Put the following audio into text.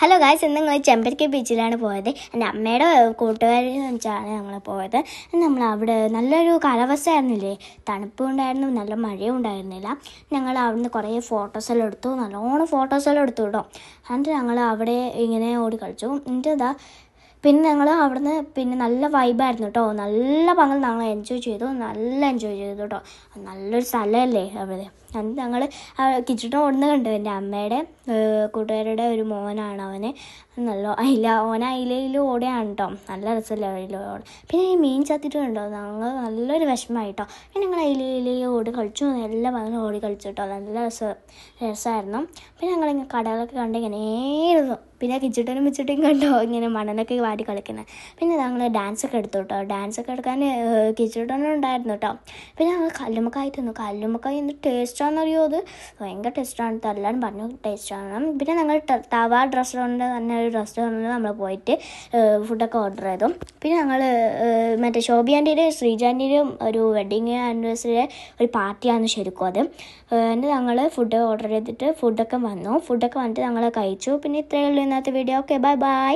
Hello guys, ഇന്ന് ഞങ്ങൾ ചെമ്പരത്തി ബീച്ചിലാണ് പോയത്. എൻ്റെ അമ്മയുടെ കൂട്ടുകാരിൽ വെച്ചാണ് ഞങ്ങൾ പോയത്. നമ്മൾ അവിടെ നല്ലൊരു കാലാവസ്ഥ ആയിരുന്നില്ലേ, തണുപ്പും ഉണ്ടായിരുന്നു, നല്ല മഴയും ഉണ്ടായിരുന്നില്ല. ഞങ്ങൾ അവിടുന്ന് കുറേ ഫോട്ടോസെല്ലാം എടുത്തു, നല്ലോണം ഫോട്ടോസെല്ലാം എടുത്തു കേട്ടോ. എന്നിട്ട് ഞങ്ങൾ അവിടെ ഇങ്ങനെ ഓടി കളിച്ചു. എന്നിട്ട് പിന്നെ ഞങ്ങൾ അവിടുന്ന് നല്ല വൈബായിരുന്നു കേട്ടോ. നല്ല പങ്കൽ ഞങ്ങൾ എൻജോയ് ചെയ്തു കേട്ടോ. നല്ലൊരു സ്ഥലമല്ലേ അവിടെ. എന്നിട്ട് ഞങ്ങൾ കിച്ചൺ ഓടുന്ന കണ്ടു. എൻ്റെ അമ്മയുടെ കൂട്ടുകാരുടെ ഒരു മോനാണ് അവന്. അയിലയിൽ ഓടുകയാണ് കേട്ടോ. നല്ല രസമല്ലേ അയില ഓടാൻ. പിന്നെ ഈ മീൻ ചത്തിട്ടുണ്ടോ, ഞങ്ങൾ നല്ലൊരു വിഷമമായിട്ടോ. പിന്നെ ഞങ്ങൾ അയിലയിൽ ഓടി കളിച്ചു, എല്ലാ പങ്കലും ഓടി കളിച്ചു കേട്ടോ. നല്ല രസമായിരുന്നു. പിന്നെ ഞങ്ങളിങ്ങനെ കടകളൊക്കെ കണ്ട് ഇങ്ങനെ ഇരുന്നു. പിന്നെ കിച്ചിട്ടും കണ്ടോ ഇങ്ങനെ മണലൊക്കെ വാടി കളിക്കുന്നത്. പിന്നെ ഞങ്ങൾ ഡാൻസൊക്കെ എടുത്തു കേട്ടോ. ഡാൻസൊക്കെ എടുക്കാൻ കിച്ചിട്ടനും ഉണ്ടായിരുന്നു കേട്ടോ. പിന്നെ ഞങ്ങൾ കല്ലുമ്മക്കായി തിന്നു. കല്ലുമ്മക്കായി എന്ത് ടേസ്റ്റാണെന്നറിയോ, അത് ഭയങ്കര ടേസ്റ്റാണ്. എല്ലാവരും പറഞ്ഞു ടേസ്റ്റാണ്. പിന്നെ ഞങ്ങൾ തവ റെസ്റ്റോറൻറ്റ് തന്നെ ഒരു റെസ്റ്റോറൻറ്റിൽ നമ്മൾ പോയിട്ട് ഫുഡൊക്കെ ഓർഡർ ചെയ്തു. പിന്നെ ഞങ്ങൾ മറ്റേ ശോഭി ആൻറ്റിയുടെയും ശ്രീജ ആൻറ്റിയുടെയും ഒരു വെഡിങ് ആനിവേഴ്സറിയുടെ ഒരു പാർട്ടിയാണ് ശരിക്കും അത്. എന്നിട്ട് ഞങ്ങൾ ഫുഡ് ഓർഡർ ചെയ്തിട്ട് ഫുഡൊക്കെ വന്നിട്ട് ഞങ്ങൾ കഴിച്ചു. പിന്നെ ഇത്രയേ ഉള്ളൂ ഇന്നത്തെ വീഡിയോ. Okay, by.